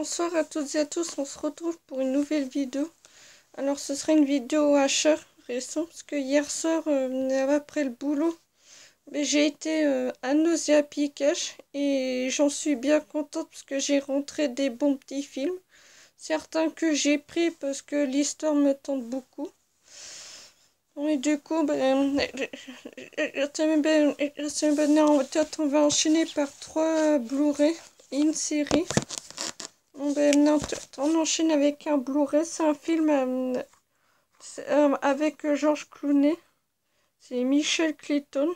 Bonsoir à toutes et à tous, on se retrouve pour une nouvelle vidéo. Alors ce sera une vidéo achat récent, parce que hier soir, après le boulot, j'ai été à Nausea Picache et j'en suis bien contente parce que j'ai rentré des bons petits films. Certains que j'ai pris parce que l'histoire me tente beaucoup. Et du coup, on va enchaîner par 3 Blu-ray et une série. On enchaîne avec un Blu-ray, c'est un film avec George Clooney, c'est Michael Keaton,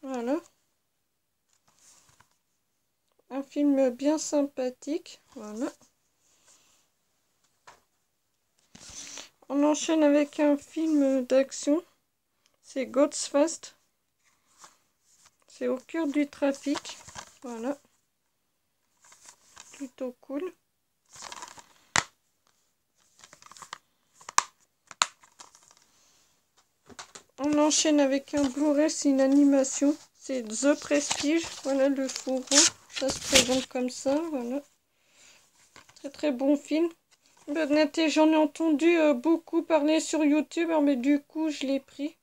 voilà, un film bien sympathique, voilà. On enchaîne avec un film d'action, c'est God's Fast, c'est au cœur du trafic, voilà, plutôt cool. On enchaîne avec un Blu-ray, c'est une animation, c'est The Prestige, voilà le fourreau, ça se présente comme ça, voilà. Très très bon film. J'en ai entendu beaucoup parler sur YouTube, mais du coup je l'ai pris.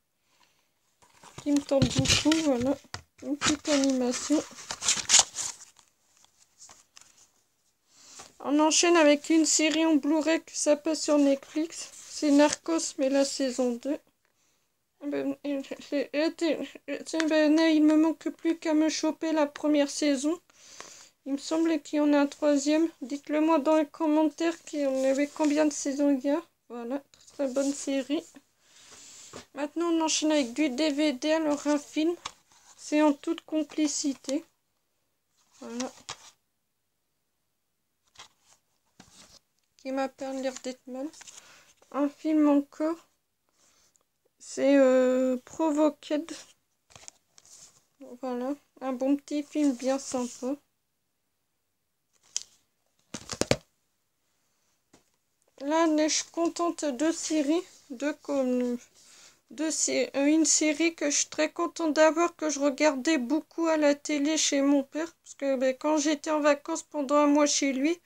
Qui me tente beaucoup, voilà. Une petite animation. On enchaîne avec une série en Blu-ray que ça passe sur Netflix. C'est Narcos, mais la saison 2. Il me manque plus qu'à me choper la première saison. Il me semblait qu'il y en a un troisième. Dites-le moi dans les commentaires qu'il y en avait combien de saisons il y a. Voilà, très bonne série. Maintenant on enchaîne avec du DVD. Alors un film, c'est En toute complicité. Voilà. Qui m'appelle l'air d'être mal. Un film encore. C'est Provoked. Voilà, un bon petit film bien sympa. Là, je suis contente de séries, une série que je suis très contente d'avoir, que je regardais beaucoup à la télé chez mon père. Parce que quand j'étais en vacances pendant un mois chez lui,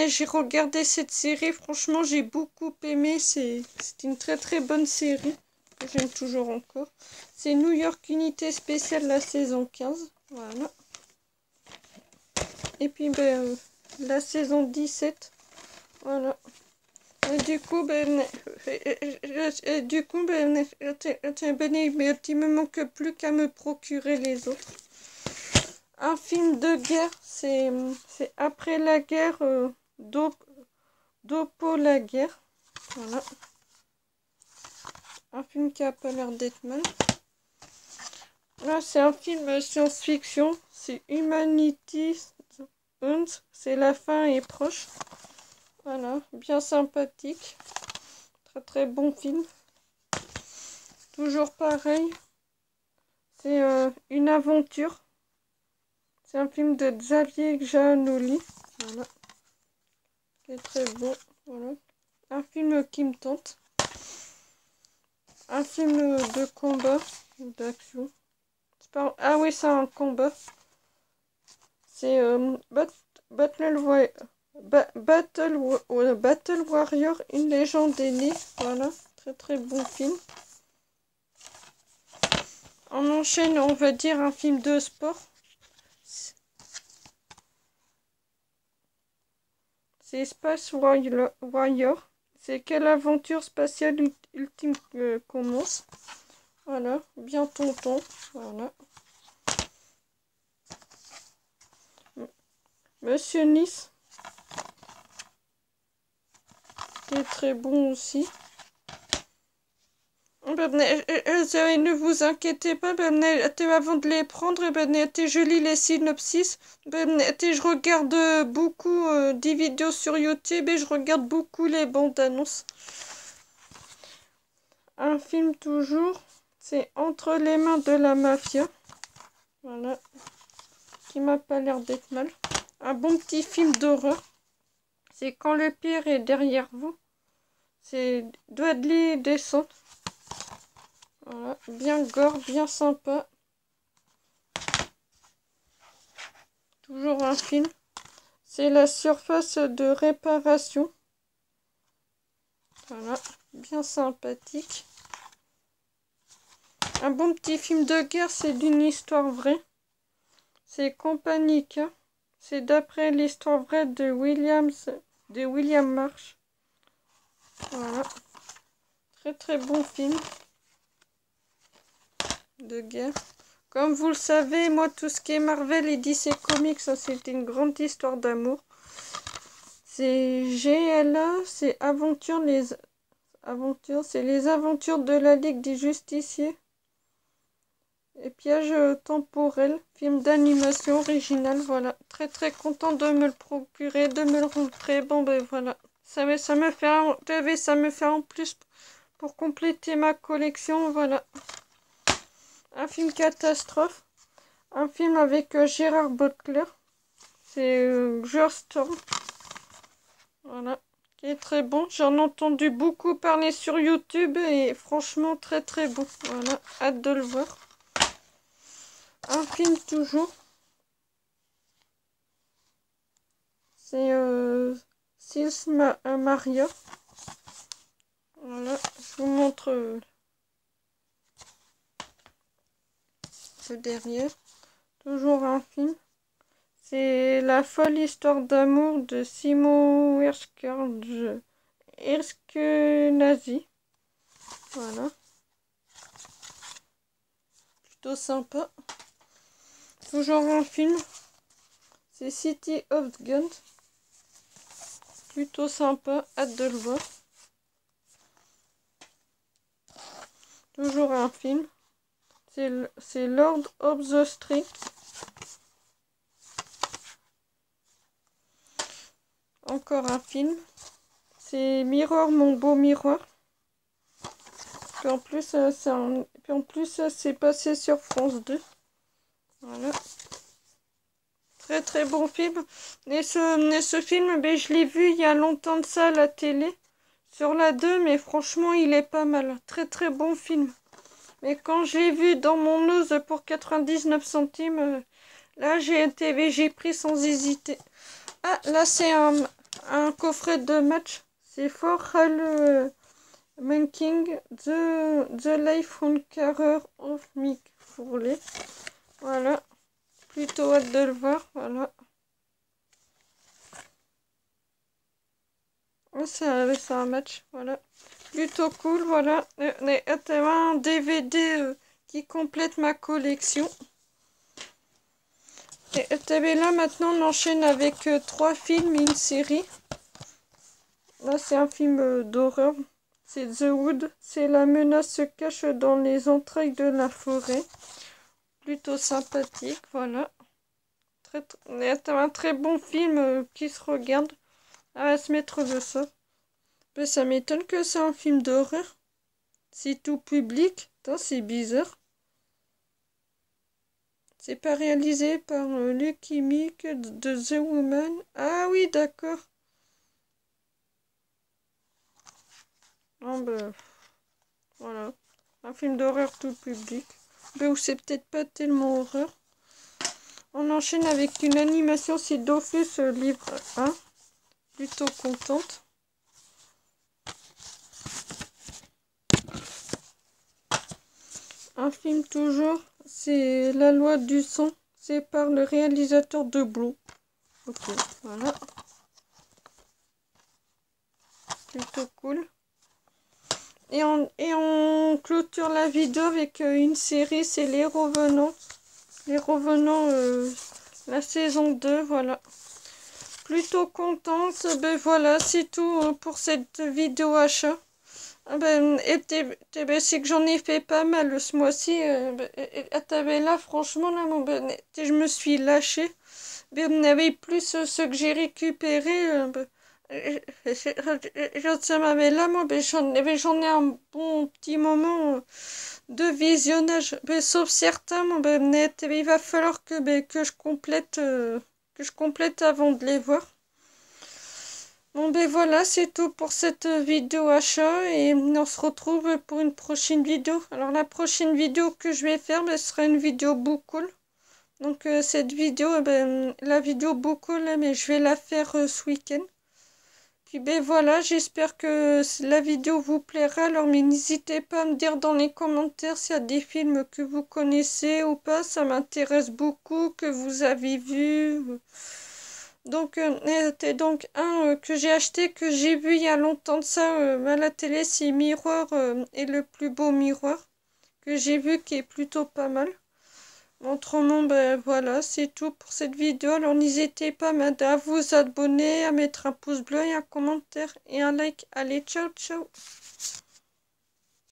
j'ai regardé cette série. Franchement, j'ai beaucoup aimé. C'est une très très bonne série. Que j'aime toujours encore. C'est New York Unité Spéciale, la saison 15. Voilà. Et puis, la saison 17. Voilà. Et du coup, il me manque plus qu'à me procurer les autres. Un film de guerre, c'est après la guerre, Dopo la guerre. Voilà. Un film qui a pas l'air d'être mal. Là, c'est un film science-fiction. C'est Humanity Hunt. C'est La fin est proche. Voilà, bien sympathique. Très très bon film. Toujours pareil. C'est une aventure. C'est un film de Xavier Giannoli. Voilà. C'est très bon. Voilà. Un film qui me tente. Un film de combat, d'action. Ah oui, c'est un combat. C'est Battle Warrior, une légende est née. Voilà, très très bon film. On enchaîne, on va dire, un film de sport. C'est Space Warrior. C'est quelle aventure spatiale ultime commence. Voilà, bien tonton. Voilà. Monsieur Nice. Qui est très bon aussi. Ne vous inquiétez pas, avant de les prendre, je lis les synopsis. Je regarde beaucoup des vidéos sur YouTube et je regarde beaucoup les bandes annonces. Un film toujours, c'est Entre les mains de la mafia. Voilà. Qui m'a pas l'air d'être mal. Un bon petit film d'horreur. C'est Quand le pire est derrière vous. C'est Dudley Descent. Voilà, bien gore, bien sympa. Toujours un film. C'est la surface de réparation. Voilà, bien sympathique. Un bon petit film de guerre, c'est d'une histoire vraie. C'est Companica. C'est d'après l'histoire vraie de William Marsh. Voilà. Très très bon film de guerre. Comme vous le savez, moi tout ce qui est Marvel et DC Comics, ça c'était une grande histoire d'amour. C'est GLA, c'est c'est les aventures de la Ligue des Justiciers. Et Piège temporel, film d'animation original, voilà. Très très content de me le procurer, de me le montrer. Bon ben voilà. Ça me fait en plus pour compléter ma collection, voilà. Un film catastrophe. Un film avec Gérard Butler. C'est Geostorm. Voilà. Qui est très bon. J'en ai entendu beaucoup parler sur YouTube et franchement très très bon. Voilà. Hâte de le voir. Un film toujours. C'est Sils Maria. Voilà. Je vous montre le derrière. Toujours un film. C'est La folle histoire d'amour de Simo Eskenazi. Voilà. Plutôt sympa. Toujours un film. C'est City of Guns. Plutôt sympa. Hâte de le voir. Toujours un film. C'est Lord of the Street. Encore un film. C'est Miroir, mon beau miroir. Puis en plus, c'est passé sur France 2. Voilà. Très très bon film. Et ce film, ben, je l'ai vu il y a longtemps de ça à la télé. Sur la 2, mais franchement, il est pas mal. Très très bon film. Mais quand je l'ai vu dans mon ose pour 99 centimes, là j'ai pris sans hésiter. Ah, là c'est un coffret de match. C'est For All Making the Life on Carer of Mick Fourley. Voilà. Plutôt hâte de le voir. Voilà. C'est un match. Voilà. Plutôt cool. Voilà. Un DVD qui complète ma collection. Et là maintenant on enchaîne avec 3 films et une série. Là c'est un film d'horreur. C'est The Wood. C'est La menace se cache dans les entrailles de la forêt. Plutôt sympathique, voilà. Un très bon film qui se regarde. On va se mettre de ça. Mais ça m'étonne que c'est un film d'horreur. C'est tout public. C'est bizarre. C'est pas réalisé par Lucky Mick de The Woman. Ah oui, d'accord. Ben, voilà. Un film d'horreur tout public. Ben, ou c'est peut-être pas tellement horreur. On enchaîne avec une animation, c'est Dofus livre 1. Plutôt contente. Un film toujours, c'est La loi du sang. C'est par le réalisateur de Blue. Ok, voilà. Plutôt cool. Et on clôture la vidéo avec une série, c'est Les Revenants. Les Revenants, la saison 2, voilà. Plutôt contente. Ben voilà, c'est tout pour cette vidéo achat. Ben, c'est que j'en ai fait pas mal ce mois-ci. Là, franchement, là, je me suis lâchée. Ben, il y avait plus ce que j'ai récupéré. Ça m'avait là, moi, ben, j'en ai un bon petit moment de visionnage. Ben, sauf certains, il va falloir que je complète avant de les voir. Bon ben voilà, c'est tout pour cette vidéo achat et on se retrouve pour une prochaine vidéo. Alors la prochaine vidéo que je vais faire, ce sera une vidéo book haul. Donc cette vidéo, la vidéo beaucoup là, mais je vais la faire ce week-end. Puis ben voilà, j'espère que la vidéo vous plaira. Alors mais n'hésitez pas à me dire dans les commentaires s'il y a des films que vous connaissez ou pas. Ça m'intéresse beaucoup, que vous avez vu. Donc donc un que j'ai acheté, que j'ai vu il y a longtemps de ça à la télé, c'est Miroir et le plus beau miroir. Que j'ai vu qui est plutôt pas mal. Autrement, ben voilà, c'est tout pour cette vidéo. Alors n'hésitez pas à vous abonner, à mettre un pouce bleu et un commentaire et un like. Allez, ciao, ciao!